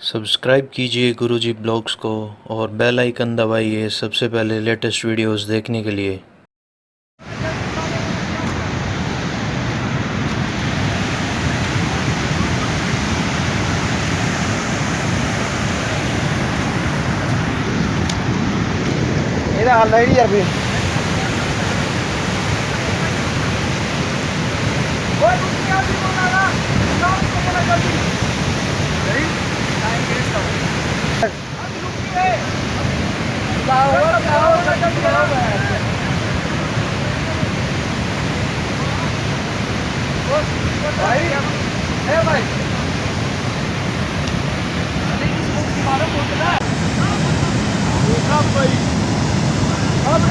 Subscribe कीजिए गुरुजी blogs को और बेल आइकन दबाइए सबसे पहले लेटेस्ट वीडियोस देखने के लिए। ਇਹਦਾ ਹੱਲ ਹੈ ਯਾਰ ਵੀ ਓਏ ਤੁਸੀਂ ਆ ਵੀ ਬੋਲਣਾ ਕੰਮ ਤੋਂ ਬਣਾ ਜਲਦੀ ਨਹੀਂ ਟਾਈਮ ਵੇਸਟ ਹੋ अब रुकिए लाओ जल्दी लाओ भाई है भाई अरे किसी को मारो बोलना भाई अब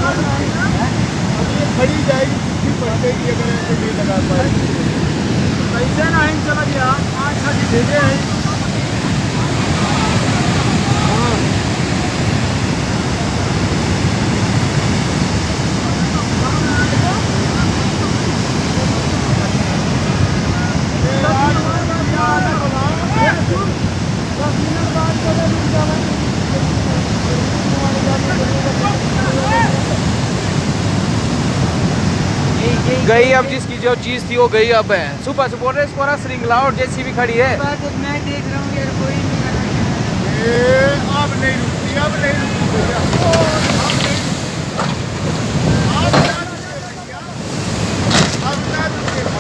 खड़ी जाएगी किसी पड़ेगी अगर ऐसे नहीं लगा पाए कैसे ना इन चला गया 5-6 भेजे हैं। गई अब जिसकी जो चीज थी वो गई अब है। सुबह से बोल रहे इसको ना श्रृंखला और जैसी भी खड़ी है। मैं देख रहा हूँ यार कोई नहीं अब नहीं रुकती अब नहीं रुकती अब